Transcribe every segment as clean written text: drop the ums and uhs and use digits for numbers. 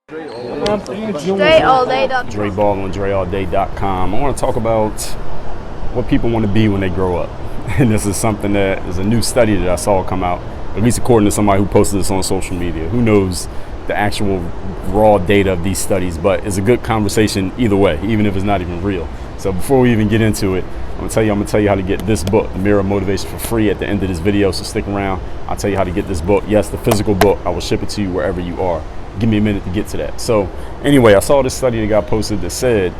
DreAllDay.com. Dre Baldwin, DreAllDay.com. I want to talk about what people want to be when they grow up. And this is something that is a new study that I saw come out, at least according to somebody who posted this on social media. Who knows the actual raw data of these studies, but it's a good conversation either way, even if it's not even real. So before we even get into it, I'm gonna tell you how to get this book, The Mirror of Motivation, for free at the end of this video, so stick around. I'll tell you how to get this book. Yes, the physical book. I will ship it to you wherever you are. Give me a minute to get to that. So anyway, I saw this study that got posted that said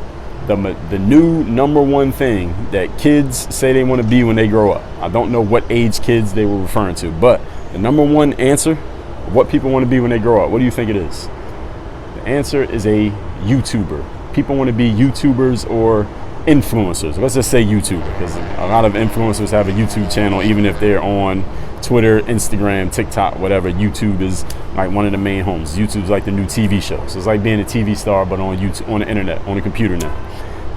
the new number one thing that kids say they want to be when they grow up. I don't know what age kids they were referring to, but the number one answer of what people want to be when they grow up, what do you think it is? The answer is a YouTuber. People want to be YouTubers or influencers. Let's just say YouTuber, because a lot of influencers have a YouTube channel, even if they're on Twitter, Instagram, TikTok, whatever. YouTube is like one of the main homes. YouTube's like the new TV show. So it's like being a TV star, but on YouTube, on the internet, on the computer now.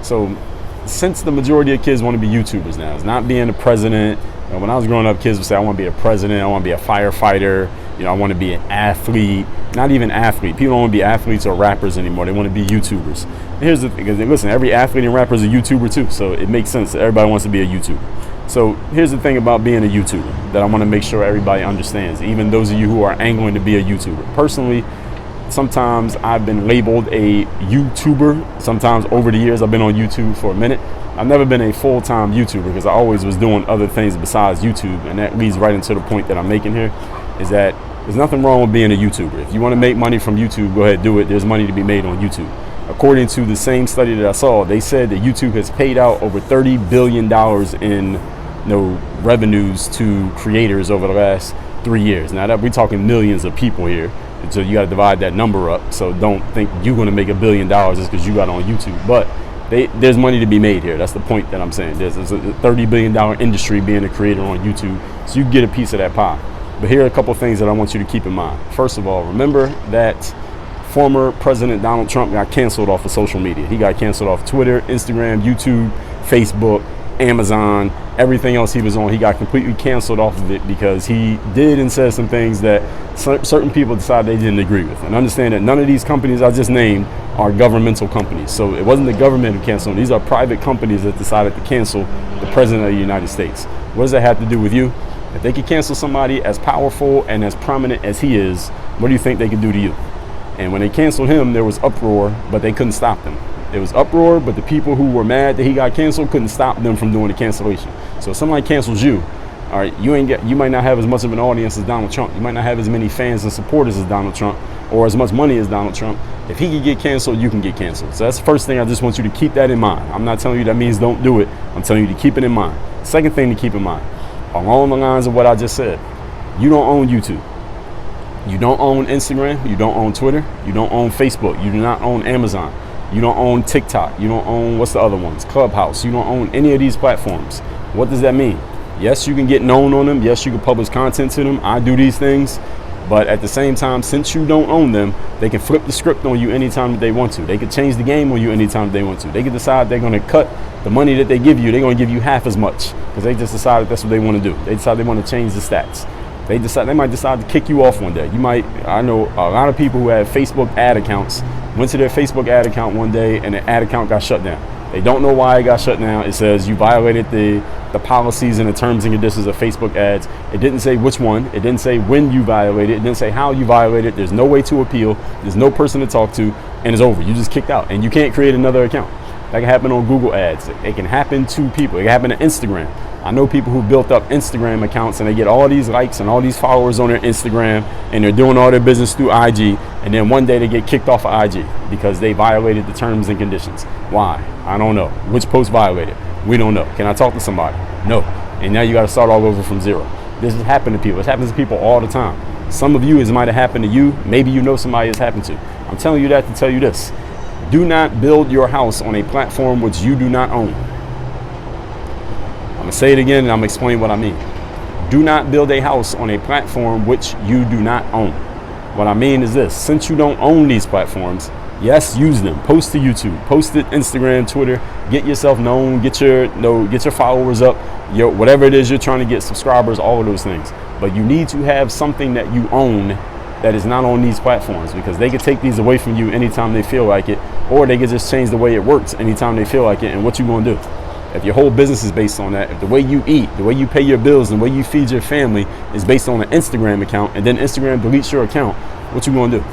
So since the majority of kids want to be YouTubers now, it's not being a president. You know, when I was growing up, kids would say, I want to be a president, I want to be a firefighter, you know, I want to be an athlete. Not even athlete. People don't want to be athletes or rappers anymore. They want to be YouTubers. And here's the thing, listen, every athlete and rapper is a YouTuber too, so it makes sense that everybody wants to be a YouTuber. So here's the thing about being a YouTuber that I want to make sure everybody understands, even those of you who are angling to be a YouTuber. Personally, sometimes I've been labeled a YouTuber. Sometimes over the years I've been on YouTube for a minute. I've never been a full-time YouTuber because I always was doing other things besides YouTube, and that leads right into the point that I'm making here, is that there's nothing wrong with being a YouTuber. If you want to make money from YouTube, go ahead, do it. There's money to be made on YouTube. According to the same study that I saw, they said that YouTube has paid out over $30 billion in revenues to creators over the last 3 years. Now that we're talking millions of people here, so you got to divide that number up. So don't think you're going to make $1 billion just because you got on YouTube. But there's money to be made here. That's the point that I'm saying. There's a $30 billion industry being a creator on YouTube, so you can get a piece of that pie. But here are a couple of things that I want you to keep in mind. First of all, remember that former President Donald Trump got canceled off of social media. He got canceled off Twitter, Instagram, YouTube, Facebook, Amazon, everything else he was on. He got completely canceled off of it because he did and said some things that certain people decided they didn't agree with. And understand that none of these companies I just named are governmental companies. So it wasn't the government who canceled them. These are private companies that decided to cancel the President of the United States. What does that have to do with you? If they could cancel somebody as powerful and as prominent as he is, what do you think they could do to you? And when they canceled him, there was uproar, but they couldn't stop them. There was uproar, but the people who were mad that he got canceled couldn't stop them from doing the cancellation. So if somebody cancels you, all right, you might not have as much of an audience as Donald Trump. You might not have as many fans and supporters as Donald Trump, or as much money as Donald Trump. If he can get canceled, you can get canceled. So that's the first thing. I just want you to keep that in mind. I'm not telling you that means don't do it. I'm telling you to keep it in mind. Second thing to keep in mind, along the lines of what I just said, you don't own YouTube. You don't own Instagram. You don't own Twitter. You don't own Facebook. You do not own Amazon. You don't own TikTok. You don't own, what's the other ones? Clubhouse. You don't own any of these platforms. What does that mean? Yes, you can get known on them. Yes, you can publish content to them. I do these things. But at the same time, since you don't own them, they can flip the script on you anytime that they want to. They can change the game on you anytime that they want to. They can decide they're going to cut the money that they give you. They're going to give you half as much because they just decided that's what they want to do. They decide they want to change the stats. They might decide to kick you off one day. I know a lot of people who have Facebook ad accounts, went to their Facebook ad account one day and the ad account got shut down. They don't know why it got shut down. It says you violated the policies and the terms and conditions of Facebook ads. It didn't say which one. It didn't say when you violated. It didn't say how you violated. There's no way to appeal. There's no person to talk to, and it's over. You just kicked out, and you can't create another account. That can happen on Google ads. It can happen to people. It can happen to Instagram. I know people who built up Instagram accounts and they get all these likes and all these followers on their Instagram and they're doing all their business through IG, and then one day they get kicked off of IG because they violated the terms and conditions. Why? I don't know. Which post violated? We don't know. Can I talk to somebody? No. And now you got to start all over from zero. This has happened to people. It happens to people all the time. Some of you, it might have happened to you. Maybe you know somebody it's happened to. I'm telling you that to tell you this. Do not build your house on a platform which you do not own. I'm going to say it again and I'm going to explain what I mean. Do not build a house on a platform which you do not own. What I mean is this: since you don't own these platforms, yes, use them. Post to YouTube, post it Instagram, Twitter, get yourself known, get your followers up, whatever it is you're trying to get, subscribers, all of those things. But you need to have something that you own that is not on these platforms, because they could take these away from you anytime they feel like it, or they could just change the way it works anytime they feel like it. And what you gonna do? If your whole business is based on that, if the way you eat, the way you pay your bills, and the way you feed your family is based on an Instagram account, and then Instagram deletes your account, what you gonna do?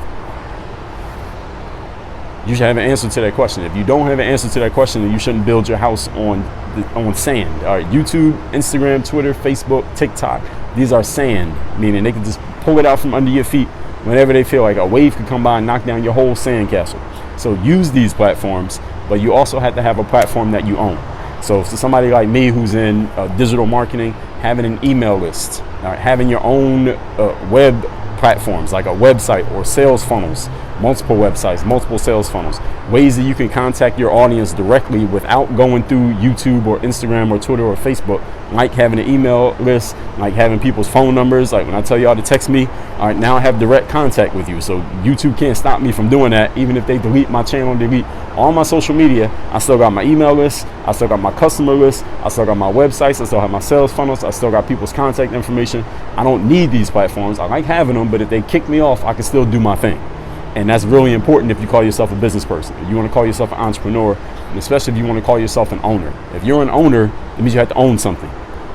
You should have an answer to that question. If you don't have an answer to that question, then you shouldn't build your house on sand. All right, YouTube, Instagram, Twitter, Facebook, TikTok, these are sand, meaning they can just pull it out from under your feet whenever they feel like. A wave could come by and knock down your whole sand castle. So use these platforms, but you also have to have a platform that you own. So for somebody like me who's in digital marketing, having an email list, having your own web platforms like a website or sales funnels, multiple websites, multiple sales funnels, ways that you can contact your audience directly without going through YouTube or Instagram or Twitter or Facebook, like having an email list, like having people's phone numbers. Like when I tell y'all to text me, all right, now I have direct contact with you. So YouTube can't stop me from doing that. Even if they delete my channel, delete all my social media, I still got my email list, I still got my customer list, I still got my websites, I still have my sales funnels, I still got people's contact information. I don't need these platforms. I like having them, but if they kick me off, I can still do my thing. And that's really important if you call yourself a business person. If you want to call yourself an entrepreneur, and especially if you want to call yourself an owner. If you're an owner, it means you have to own something.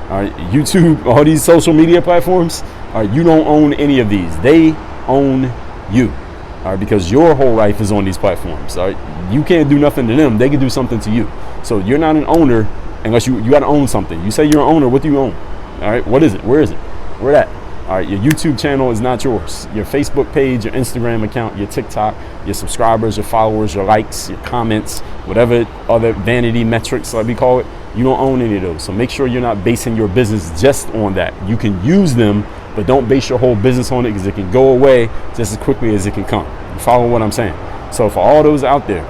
All right, YouTube, all these social media platforms, all right, you don't own any of these. They own you. All right, because your whole life is on these platforms. All right, you can't do nothing to them. They can do something to you. So you're not an owner unless you got to own something. You say you're an owner. What do you own? All right, what is it? Where is it? Where that? All right, your YouTube channel is not yours. Your Facebook page, your Instagram account, your TikTok, your subscribers, your followers, your likes, your comments, whatever other vanity metrics like we call it, you don't own any of those. So make sure you're not basing your business just on that. You can use them, but don't base your whole business on it, because it can go away just as quickly as it can come. You follow what I'm saying? So for all those out there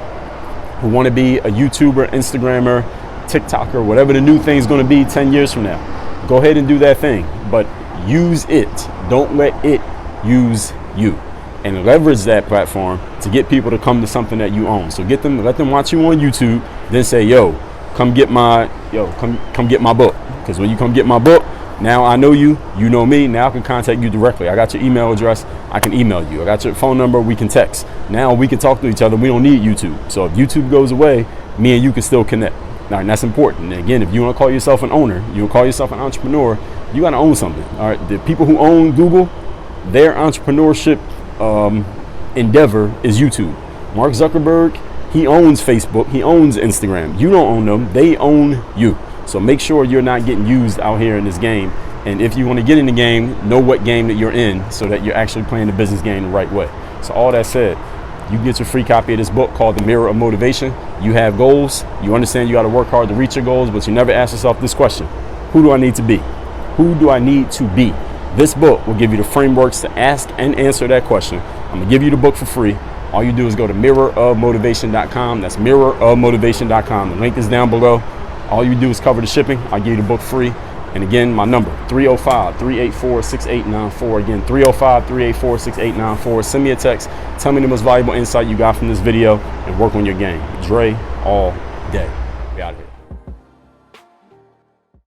who want to be a YouTuber, Instagrammer, TikToker, whatever the new thing is going to be 10 years from now, go ahead and do that thing. But use it. Don't let it use you, and leverage that platform to get people to come to something that you own. So let them watch you on YouTube, then say, yo, come get my book. Because when you come get my book, now I know you, you know me, now I can contact you directly. I got your email address, I can email you. I got your phone number, we can text. Now we can talk to each other, we don't need YouTube. So if YouTube goes away, me and you can still connect. Now, and that's important. And again, if you want to call yourself an owner, you want to call yourself an entrepreneur, you got to own something. All right, the people who own Google, their entrepreneurship endeavor is YouTube. Mark Zuckerberg, he owns Facebook, he owns Instagram. You don't own them, they own you. So make sure you're not getting used out here in this game. And if you want to get in the game, know what game that you're in, so that you're actually playing the business game the right way. So all that said, you can get your free copy of this book called The Mirror of Motivation. You have goals, you understand you got to work hard to reach your goals, but you never ask yourself this question: who do I need to be? Who do I need to be? This book will give you the frameworks to ask and answer that question. I'm gonna give you the book for free. All you do is go to mirrorofmotivation.com. That's mirrorofmotivation.com. The link is down below. All you do is cover the shipping. I'll give you the book free. And again, my number, 305-384-6894. Again, 305-384-6894. Send me a text. Tell me the most valuable insight you got from this video, and work on your game. Dre all day. We out of here.